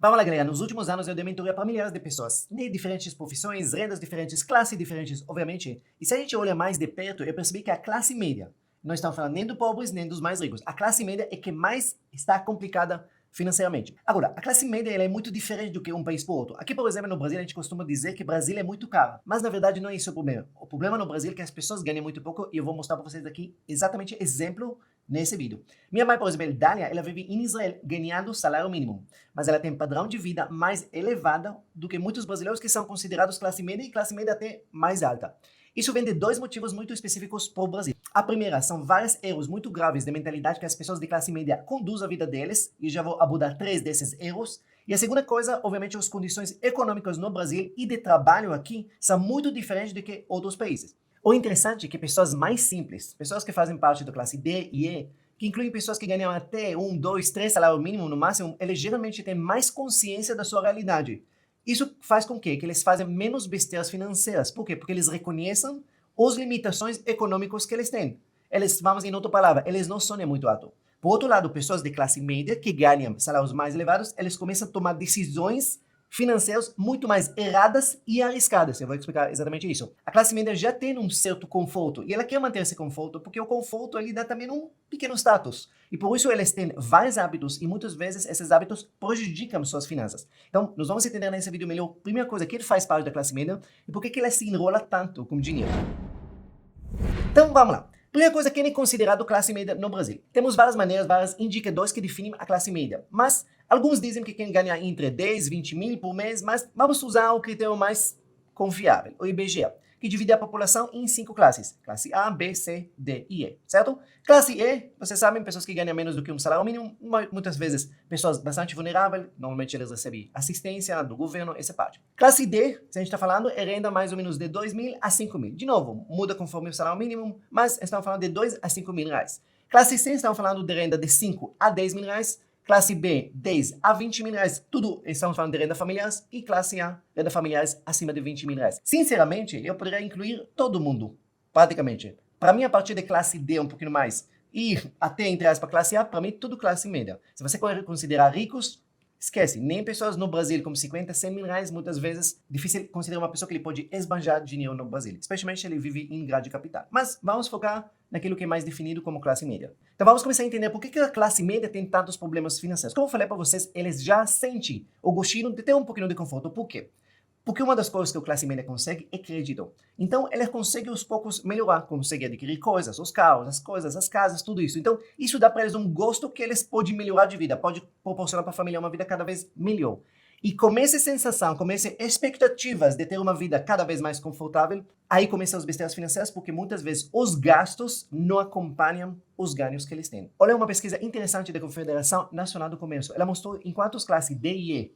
Vamos lá, galera. Nos últimos anos eu dei mentoria para milhares de pessoas, de diferentes profissões, rendas diferentes, classes diferentes, obviamente. E se a gente olha mais de perto, eu percebi que a classe média, não estamos falando nem dos pobres nem dos mais ricos, a classe média é que mais está complicada financeiramente. Agora, a classe média ela é muito diferente do que um país para outro. Aqui, por exemplo, no Brasil, a gente costuma dizer que o Brasil é muito caro, mas na verdade não é esse o problema. O problema no Brasil é que as pessoas ganham muito pouco e eu vou mostrar para vocês aqui exatamente exemplo nesse vídeo. Minha mãe, por exemplo, Dália, ela vive em Israel ganhando salário mínimo, mas ela tem padrão de vida mais elevado do que muitos brasileiros que são considerados classe média e classe média até mais alta. Isso vem de dois motivos muito específicos para o Brasil. A primeira são vários erros muito graves de mentalidade que as pessoas de classe média conduzem a vida deles, e já vou abordar 3 desses erros. E a segunda coisa, obviamente, as condições econômicas no Brasil e de trabalho aqui são muito diferentes do que outros países. O interessante é que pessoas mais simples, pessoas que fazem parte da classe D e E, que incluem pessoas que ganham até 1, 2, 3 salários mínimo no máximo, eles geralmente têm mais consciência da sua realidade. Isso faz com que eles façam menos besteiras financeiras. Por quê? Porque eles reconhecem as limitações econômicas que eles têm. Eles, vamos em outra palavra, eles não sonham muito alto. Por outro lado, pessoas de classe média que ganham salários mais elevados, eles começam a tomar decisões financeiras muito mais erradas e arriscadas. Eu vou explicar exatamente isso. A classe média já tem um certo conforto e ela quer manter esse conforto porque o conforto ele dá também um pequeno status. E por isso eles têm vários hábitos e muitas vezes esses hábitos prejudicam suas finanças. Então, nós vamos entender nesse vídeo melhor, primeira coisa, que ele faz parte da classe média e por que ela se enrola tanto com dinheiro. Então, vamos lá. Primeira coisa, quem é considerado classe média no Brasil? Temos várias maneiras, vários indicadores que definem a classe média, mas alguns dizem que quem ganha entre 10 e 20 mil por mês, mas vamos usar o critério mais confiável, o IBGE, que divide a população em 5 classes. Classe A, B, C, D e E, certo? Classe E, vocês sabem, pessoas que ganham menos do que um salário mínimo, muitas vezes pessoas bastante vulneráveis, normalmente eles recebem assistência do governo, essa parte. Classe D, se a gente está falando, é renda mais ou menos de 2 mil a 5 mil. De novo, muda conforme o salário mínimo, mas estamos falando de 2 a 5 mil reais. Classe C, estamos falando de renda de 5 a 10 mil reais. Classe B, 10 a 20 mil reais, tudo estamos falando de renda familiares, e classe A, renda familiares acima de 20 mil reais. Sinceramente, eu poderia incluir todo mundo, praticamente. Para mim, a partir de classe D um pouquinho mais, e até entre aspas classe A, para mim, tudo classe média. Se você considerar ricos, esquece, nem pessoas no Brasil com 50, 100 mil reais, muitas vezes, difícil considerar uma pessoa que ele pode esbanjar dinheiro no Brasil, especialmente se ele vive em grande capital. Mas vamos focar naquilo que é mais definido como classe média. Então vamos começar a entender por que a classe média tem tantos problemas financeiros. Como eu falei para vocês, eles já sentem o gostinho de ter um pouquinho de conforto. Por quê? Porque uma das coisas que a classe média consegue é crédito. Então, ela consegue aos poucos melhorar, consegue adquirir coisas, os carros, as coisas, as casas, tudo isso. Então, isso dá para eles um gosto que eles podem melhorar de vida, pode proporcionar para a família uma vida cada vez melhor. E com essa sensação, com essas expectativas de ter uma vida cada vez mais confortável, aí começam as besteiras financeiras, porque muitas vezes os gastos não acompanham os ganhos que eles têm. Olha uma pesquisa interessante da Confederação Nacional do Comércio. Ela mostrou enquanto as classes D e E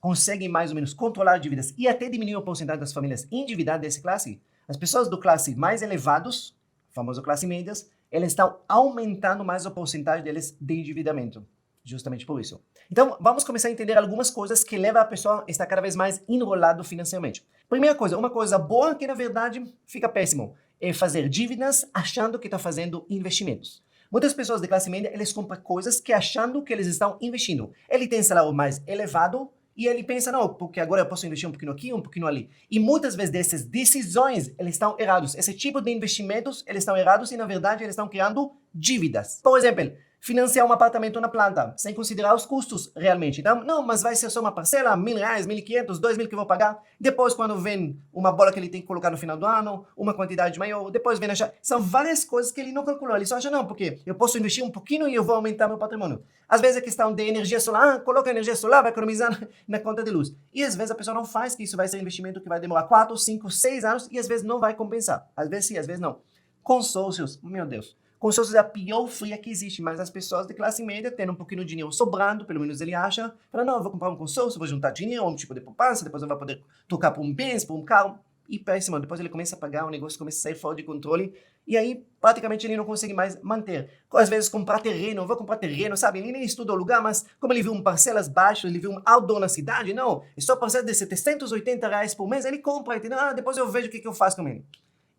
conseguem mais ou menos controlar dívidas e até diminuir a porcentagem das famílias endividadas dessa classe, as pessoas do classe mais elevados, famoso classe médias, elas estão aumentando mais a porcentagem deles de endividamento. Justamente por isso. Então, vamos começar a entender algumas coisas que levam a pessoa a estar cada vez mais enrolado financeiramente. Primeira coisa, uma coisa boa que na verdade fica péssimo, é fazer dívidas achando que está fazendo investimentos. Muitas pessoas de classe média, eles compram coisas que achando que eles estão investindo. Ele tem salário mais elevado, e ele pensa, não, porque agora eu posso investir um pouquinho aqui, um pouquinho ali. E muitas vezes dessas decisões, eles estão errados. Esse tipo de investimentos, eles estão errados e, na verdade, eles estão criando dívidas. Por exemplo, financiar um apartamento na planta, sem considerar os custos realmente. Então, não, mas vai ser só uma parcela, 1.000 reais, 1.500, 2.000 que eu vou pagar. Depois, quando vem uma bola que ele tem que colocar no final do ano, uma quantidade maior, depois vem achar. São várias coisas que ele não calculou. Ele só acha, não, porque eu posso investir um pouquinho e eu vou aumentar meu patrimônio. Às vezes é questão de energia solar, coloca energia solar, vai economizar na conta de luz. E às vezes a pessoa não faz, que isso vai ser um investimento que vai demorar 4, 5, 6 anos e às vezes não vai compensar. Às vezes sim, às vezes não. Consórcios, meu Deus. Consórcios é a pior fria que existe, mas as pessoas de classe média têm um pouquinho de dinheiro sobrando, pelo menos ele acha, fala, não, eu vou comprar um consórcio, vou juntar dinheiro, um tipo de poupança, depois eu vou poder tocar por um bens, por um carro, e péssimo, depois ele começa a pagar, o negócio começa a sair fora de controle, e aí praticamente ele não consegue mais manter. Às vezes comprar terreno, eu vou comprar terreno, sabe, ele nem estuda o lugar, mas como ele viu parcelas baixas, ele viu um outdoor na cidade, não, é só parcela de 780 reais por mês, ele compra, entendeu? Depois eu vejo o que eu faço com ele.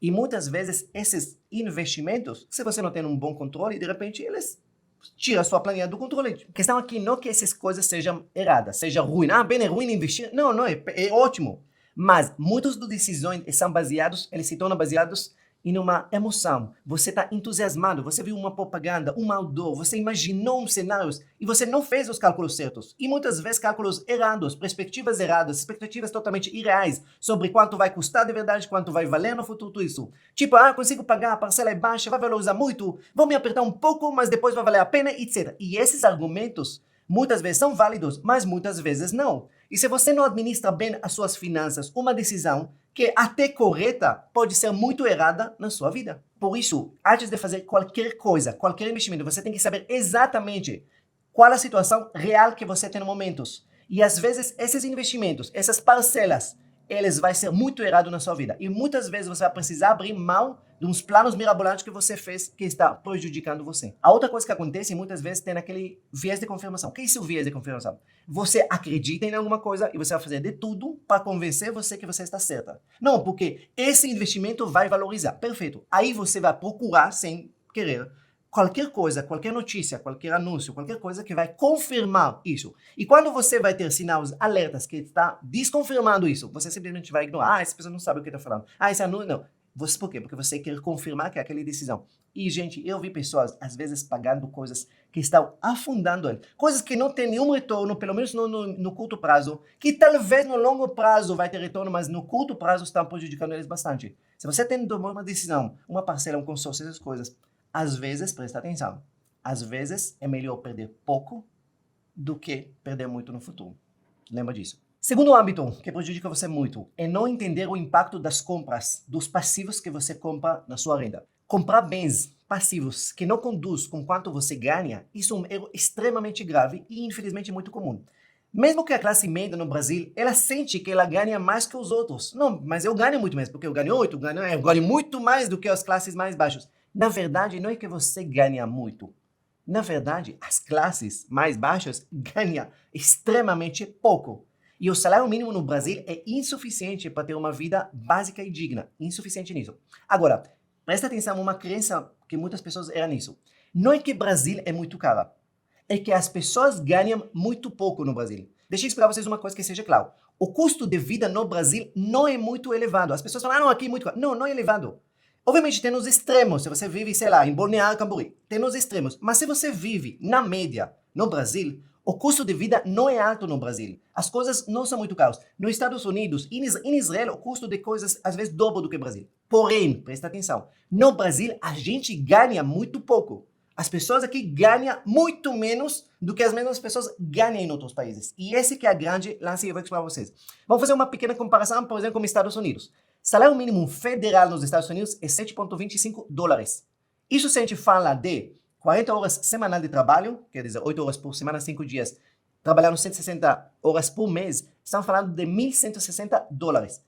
E muitas vezes esses investimentos, se você não tem um bom controle, de repente eles tira a sua planilha do controle. A questão aqui não é que essas coisas sejam erradas, seja ruim. Ah, bem, é ruim investir. Não, não, é ótimo. Mas muitas das decisões são baseadas, eles se tornam baseados em uma emoção. Você está entusiasmado, você viu uma propaganda, um outdoor, você imaginou uns cenários e você não fez os cálculos certos. E muitas vezes cálculos errados, perspectivas erradas, expectativas totalmente irreais sobre quanto vai custar de verdade, quanto vai valer no futuro, tudo isso. Tipo, consigo pagar, a parcela é baixa, vai valorizar muito, vou me apertar um pouco, mas depois vai valer a pena, etc. E esses argumentos muitas vezes são válidos, mas muitas vezes não. E se você não administra bem as suas finanças, uma decisão que é até correta pode ser muito errada na sua vida. Por isso, antes de fazer qualquer coisa, qualquer investimento, você tem que saber exatamente qual a situação real que você tem no momento. E às vezes, esses investimentos, essas parcelas, eles vão ser muito errados na sua vida. E muitas vezes você vai precisar abrir mão de uns planos mirabolantes que você fez que está prejudicando você. A outra coisa que acontece muitas vezes tem aquele viés de confirmação. O que é esse viés de confirmação? Você acredita em alguma coisa e você vai fazer de tudo para convencer você que você está certa. Não, porque esse investimento vai valorizar. Perfeito. Aí você vai procurar sem querer qualquer coisa, qualquer notícia, qualquer anúncio, qualquer coisa que vai confirmar isso. E quando você vai ter sinais alertas que está desconfirmando isso, você simplesmente vai ignorar. Essa pessoa não sabe o que está falando. Esse anúncio não. Por quê? Porque você quer confirmar que é aquela decisão. E, gente, eu vi pessoas, às vezes, pagando coisas que estão afundando eles. Coisas que não têm nenhum retorno, pelo menos no curto prazo, que talvez no longo prazo vai ter retorno, mas no curto prazo estão prejudicando eles bastante. Se você tem de tomar uma decisão, uma parcela, um consórcio, essas coisas, às vezes, presta atenção, às vezes é melhor perder pouco do que perder muito no futuro. Lembra disso. Segundo âmbito que prejudica você muito é não entender o impacto das compras, dos passivos que você compra na sua renda. Comprar bens passivos que não conduz com quanto você ganha, isso é um erro extremamente grave e infelizmente muito comum. Mesmo que a classe média no Brasil, ela sente que ela ganha mais que os outros. Não, mas eu ganho muito mais, porque eu ganho 8, eu ganho muito mais do que as classes mais baixas. Na verdade, não é que você ganha muito. Na verdade, as classes mais baixas ganham extremamente pouco. E o salário mínimo no Brasil é insuficiente para ter uma vida básica e digna. Insuficiente nisso. Agora, presta atenção uma crença que muitas pessoas erram nisso. Não é que o Brasil é muito caro. É que as pessoas ganham muito pouco no Brasil. Deixa eu explicar para vocês uma coisa que seja claro. O custo de vida no Brasil não é muito elevado. As pessoas falam, não, aqui é muito caro. Não, não é elevado. Obviamente tem nos extremos. Se você vive, sei lá, em Balneário Camboriú, tem nos extremos. Mas se você vive, na média, no Brasil, o custo de vida não é alto no Brasil. As coisas não são muito caras. Nos Estados Unidos, em Israel, o custo de coisas às vezes dobro do que no Brasil. Porém, presta atenção, no Brasil a gente ganha muito pouco. As pessoas aqui ganham muito menos do que as mesmas pessoas ganham em outros países. E esse que é a grande lance que eu vou explicar para vocês. Vamos fazer uma pequena comparação, por exemplo, com os Estados Unidos. Salário mínimo federal nos Estados Unidos é $7,25. Isso se a gente fala de 40 horas semanais de trabalho, quer dizer, 8 horas por semana, 5 dias, trabalhando 160 horas por mês, estamos falando de $1.160.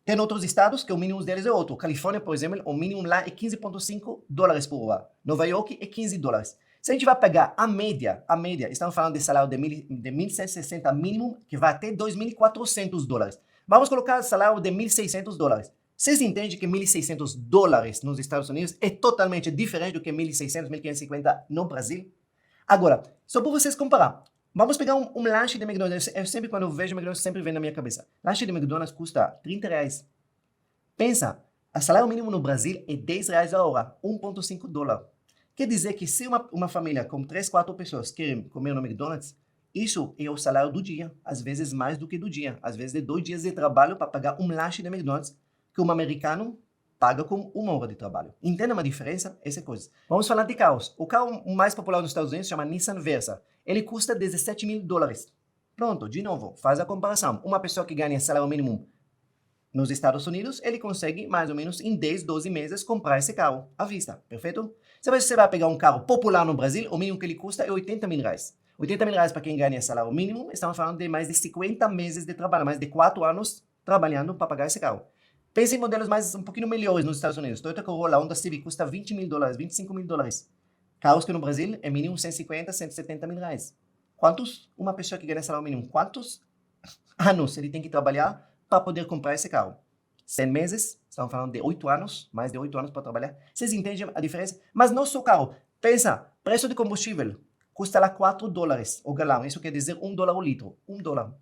Tem outros estados que o mínimo deles é outro. Califórnia, por exemplo, o mínimo lá é $15,5 por hora. Nova York é $15. Se a gente vai pegar a média, estamos falando de salário de 1.160 mínimo, que vai até $2.400. Vamos colocar o salário de $1.600. Vocês entendem que $1.600 nos Estados Unidos é totalmente diferente do que 1.600, 1.550 no Brasil? Agora, só para vocês comparar, vamos pegar um lanche de McDonald's. Eu sempre, quando eu vejo McDonald's, sempre vem na minha cabeça. Lanche de McDonald's custa R$30. Pensa, o salário mínimo no Brasil é R$10 a hora, $1,5. Quer dizer que se uma família com 3, 4 pessoas querem comer no McDonald's, isso é o salário do dia, às vezes mais do que do dia. Às vezes de 2 dias de trabalho para pagar um lanche de McDonald's que um americano paga com 1 hora de trabalho. Entenda uma diferença? Essa coisa. Vamos falar de carros. O carro mais popular nos Estados Unidos se chama Nissan Versa. Ele custa $17.000. Pronto, de novo, faz a comparação. Uma pessoa que ganha salário mínimo nos Estados Unidos, ele consegue mais ou menos em 10, 12 meses comprar esse carro à vista. Perfeito? Se você vai pegar um carro popular no Brasil, o mínimo que ele custa é R$80.000. R$80.000 para quem ganha salário mínimo, estamos falando de mais de 50 meses de trabalho, mais de 4 anos trabalhando para pagar esse carro. Pense em modelos um pouquinho melhores nos Estados Unidos. Toyota Corolla, Honda Civic custa $20.000, $25.000. Carros que no Brasil é mínimo 150, $170.000. Quantos uma pessoa que ganha salário mínimo, quantos anos ele tem que trabalhar para poder comprar esse carro? 100 meses, estamos falando de 8 anos, mais de 8 anos para trabalhar. Vocês entendem a diferença? Mas não só carro. Pensa, Preço de combustível. Custa lá $4 o galão. Isso quer dizer $1 o litro. $1.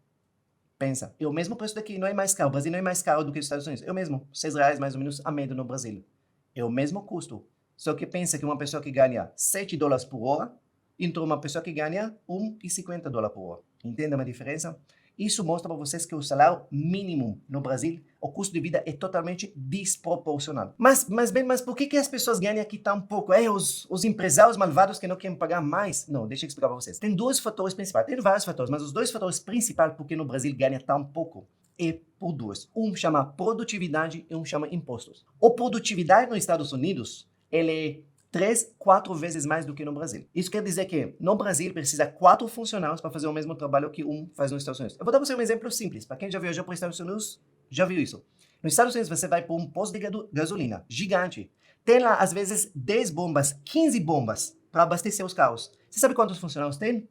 Pensa. É o mesmo preço daqui. Não é mais caro. O Brasil não é mais caro do que os Estados Unidos. É o mesmo. R$6 mais ou menos a média no Brasil. É o mesmo custo. Só que pensa que uma pessoa que ganha $7 por hora, entrou uma pessoa que ganha $1,50 por hora. Entendem a diferença? Isso mostra para vocês que o salário mínimo no Brasil, o custo de vida é totalmente desproporcional. Mas por que as pessoas ganham aqui tão pouco? Os empresários malvados que não querem pagar mais? Não, deixa eu explicar para vocês. Tem dois fatores principais. Tem vários fatores, mas os dois fatores principais por que no Brasil ganha tão pouco é por duas. Um chama produtividade e um chama impostos. A produtividade nos Estados Unidos, ele é 3, 4 vezes mais do que no Brasil. Isso quer dizer que no Brasil precisa 4 funcionários para fazer o mesmo trabalho que um faz nos Estados Unidos. Eu vou dar para você um exemplo simples. Para quem já viajou para os Estados Unidos, já viu isso. Nos Estados Unidos você vai para um posto de gasolina gigante. Tem lá, às vezes, 10 bombas, 15 bombas para abastecer os carros. Você sabe quantos funcionários tem?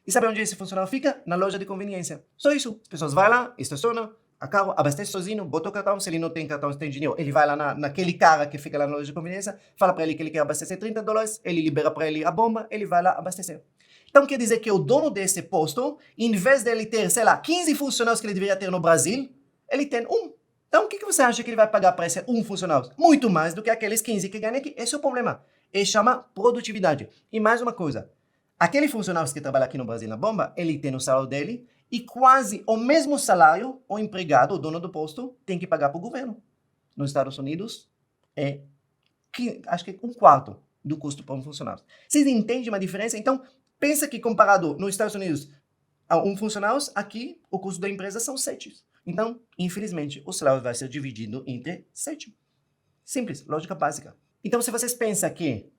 E sabe onde esse funcionário fica? Na loja de conveniência. Só isso. As pessoas vão lá, estacionam, a carro, abastece sozinho, bota o cartão, se ele não tem cartão, se tem dinheiro, ele vai lá naquele cara que fica lá na loja de conveniência, fala para ele que ele quer abastecer $30, ele libera para ele a bomba, ele vai lá abastecer. Então quer dizer que o dono desse posto, em vez dele ter, sei lá, 15 funcionários que ele deveria ter no Brasil, ele tem um. Então o que você acha que ele vai pagar para esse um funcionário? Muito mais do que aqueles 15 que ganham aqui. Esse é o problema. Ele chama produtividade. E mais uma coisa, aquele funcionário que trabalha aqui no Brasil na bomba, ele tem o salário dele, e quase o mesmo salário, o empregado, o dono do posto, tem que pagar para o governo. Nos Estados Unidos, acho que é 1/4 do custo para um funcionário. Vocês entendem uma diferença? Então, pensa que comparado nos Estados Unidos a um funcionário, aqui o custo da empresa são 7. Então, infelizmente, o salário vai ser dividido entre 7. Simples, lógica básica. Então, se vocês pensam que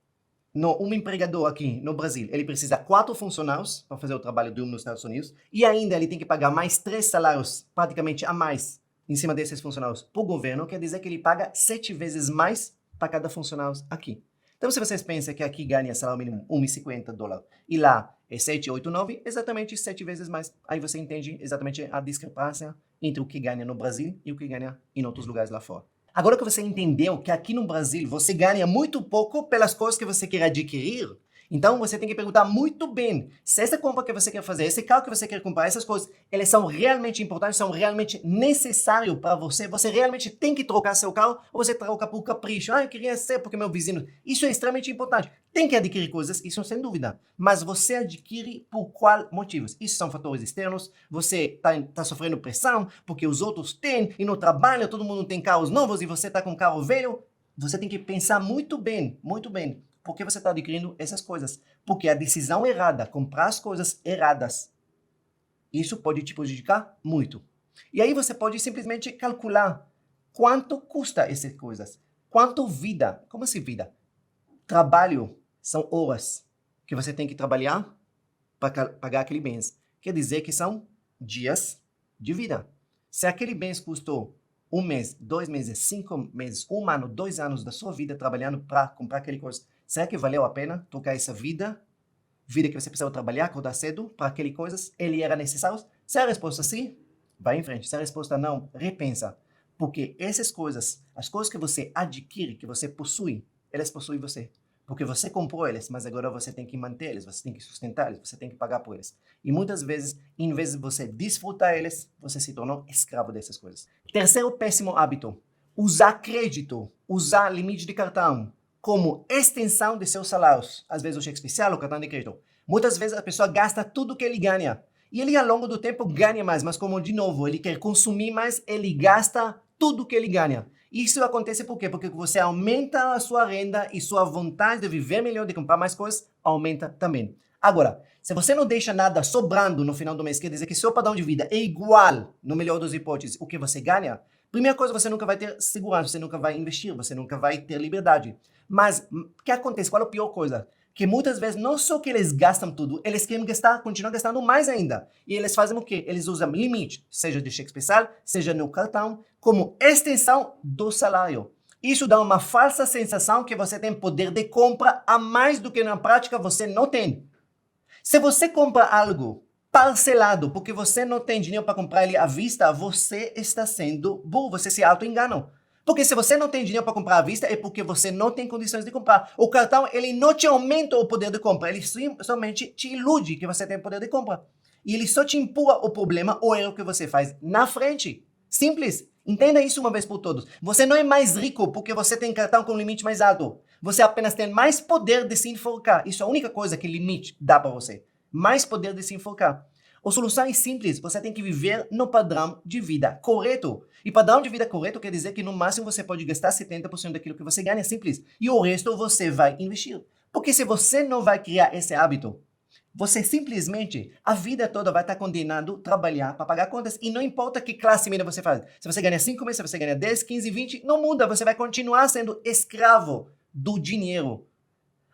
um empregador aqui no Brasil, ele precisa 4 funcionários para fazer o trabalho de um nos Estados Unidos e ainda ele tem que pagar mais 3 salários, praticamente a mais, em cima desses funcionários para o governo, quer dizer que ele paga 7 vezes mais para cada funcionário aqui. Então, se vocês pensam que aqui ganha salário mínimo $1,50 e lá é 7, 8, 9, exatamente 7 vezes mais. Aí você entende exatamente a discrepância entre o que ganha no Brasil e o que ganha em outros lugares lá fora. Agora que você entendeu que aqui no Brasil você ganha muito pouco pelas coisas que você quer adquirir, então você tem que perguntar muito bem se essa compra que você quer fazer, esse carro que você quer comprar, essas coisas, elas são realmente importantes, são realmente necessárias para você. Você realmente tem que trocar seu carro ou você troca por capricho. Eu queria ser porque meu vizinho... Isso é extremamente importante. Tem que adquirir coisas, isso sem dúvida. Mas você adquire por qual motivos? Isso são fatores externos. Você tá sofrendo pressão porque os outros têm e no trabalho todo mundo tem carros novos e você está com um carro velho. Você tem que pensar muito bem, por que você está adquirindo essas coisas. Porque a decisão errada, comprar as coisas erradas, isso pode te prejudicar muito. E aí você pode simplesmente calcular quanto custa essas coisas. Quanto vida, como assim vida? Trabalho são horas que você tem que trabalhar para pagar aquele bens. Quer dizer que são dias de vida. Se aquele bens custou 1 mês, 2 meses, 5 meses, 1 ano, 2 anos da sua vida trabalhando para comprar aquele coisa, será que valeu a pena trocar essa vida que você precisava trabalhar, acordar cedo para aquele coisas? Ele era necessário? Se a resposta sim, vai em frente. Se a resposta não, repensa. Porque essas coisas, as coisas que você adquire, que você possui, elas possuem você. Porque você comprou eles, mas agora você tem que manter eles, você tem que sustentar eles, você tem que pagar por eles. E muitas vezes, em vez de você desfrutar eles, você se tornou escravo dessas coisas. Terceiro péssimo hábito, usar crédito, usar limite de cartão como extensão de seus salários. Às vezes o cheque especial, o cartão de crédito. Muitas vezes a pessoa gasta tudo que ele ganha. E ele ao longo do tempo ganha mais, mas como de novo, ele quer consumir mais, ele gasta tudo que ele ganha. Isso acontece por quê? Porque você aumenta a sua renda e sua vontade de viver melhor, de comprar mais coisas, aumenta também. Agora, se você não deixa nada sobrando no final do mês, quer dizer que seu padrão de vida é igual, no melhor das hipóteses, o que você ganha, primeira coisa, você nunca vai ter segurança, você nunca vai investir, você nunca vai ter liberdade. Mas o que acontece? Qual é a pior coisa? Que muitas vezes não só que eles gastam tudo, eles querem gastar, continuam gastando mais ainda. E eles fazem o quê? Eles usam limite, seja de cheque especial, seja no cartão, como extensão do salário. Isso dá uma falsa sensação que você tem poder de compra a mais do que na prática você não tem. Se você compra algo parcelado porque você não tem dinheiro para comprar ele à vista, você está sendo burro, você se auto-engana. Porque se você não tem dinheiro para comprar à vista, é porque você não tem condições de comprar. O cartão, ele não te aumenta o poder de compra, ele somente te ilude que você tem poder de compra. E ele só te empurra o problema ou erro que você faz na frente. Simples. Entenda isso uma vez por todas. Você não é mais rico porque você tem cartão com limite mais alto. Você apenas tem mais poder de se enfocar. Isso é a única coisa que limite dá para você. Mais poder de se enfocar. A solução é simples, você tem que viver no padrão de vida correto. E padrão de vida correto quer dizer que no máximo você pode gastar 70% daquilo que você ganha, simples. E o resto você vai investir. Porque se você não vai criar esse hábito, você simplesmente, a vida toda vai estar condenado a trabalhar para pagar contas. E não importa que classe média você faz. Se você ganha 5 meses, se você ganha 10, 15, 20, não muda. Você vai continuar sendo escravo do dinheiro.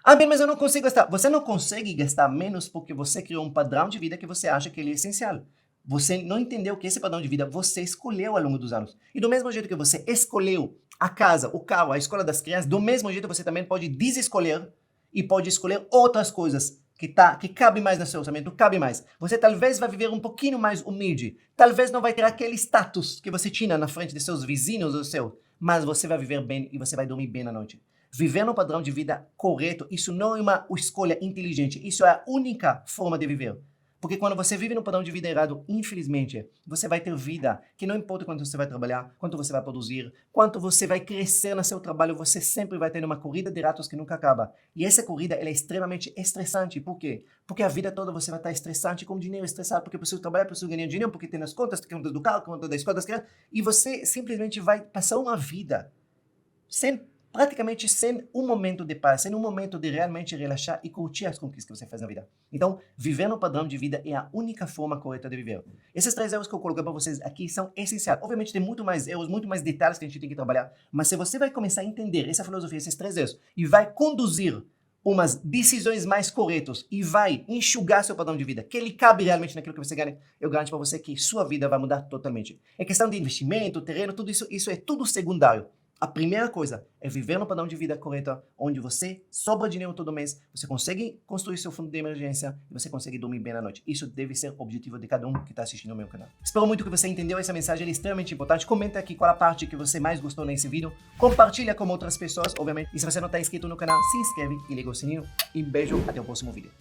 Ah, bem, mas eu não consigo gastar. Você não consegue gastar menos porque você criou um padrão de vida que você acha que ele é essencial. Você não entendeu que esse padrão de vida você escolheu ao longo dos anos. E do mesmo jeito que você escolheu a casa, o carro, a escola das crianças, do mesmo jeito você também pode desescolher e pode escolher outras coisas que cabe mais no seu orçamento, cabe mais. Você talvez vai viver um pouquinho mais humilde. Talvez não vai ter aquele status que você tinha na frente de seus vizinhos ou seu, mas você vai viver bem e você vai dormir bem à noite. Viver no padrão de vida correto, isso não é uma escolha inteligente, isso é a única forma de viver. Porque quando você vive no padrão de vida errado, infelizmente, você vai ter vida que não importa quanto você vai trabalhar, quanto você vai produzir, quanto você vai crescer no seu trabalho, você sempre vai ter uma corrida de ratos que nunca acaba. E essa corrida ela é extremamente estressante. Por quê? Porque a vida toda você vai estar estressante com dinheiro, estressado porque precisa trabalhar, precisa ganhar dinheiro, porque tem as contas do carro, contas da escola das crianças, e você simplesmente vai passar uma vida praticamente sem um momento de paz, sem um momento de realmente relaxar e curtir as conquistas que você faz na vida. Então, viver no padrão de vida é a única forma correta de viver. Esses 3 erros que eu coloquei para vocês aqui são essenciais. Obviamente, tem muito mais erros, muito mais detalhes que a gente tem que trabalhar, mas se você vai começar a entender essa filosofia, esses 3 erros, e vai conduzir umas decisões mais corretas e vai enxugar seu padrão de vida, que ele cabe realmente naquilo que você ganha, eu garanto para você que sua vida vai mudar totalmente. É questão de investimento, terreno, tudo isso é tudo secundário. A primeira coisa é viver no padrão de vida correto, onde você sobra dinheiro todo mês, você consegue construir seu fundo de emergência e você consegue dormir bem à noite. Isso deve ser o objetivo de cada um que está assistindo ao meu canal. Espero muito que você entendeu essa mensagem, ela é extremamente importante. Comenta aqui qual a parte que você mais gostou nesse vídeo. Compartilha com outras pessoas, obviamente. E se você não está inscrito no canal, se inscreve e liga o sininho. E beijo, até o próximo vídeo.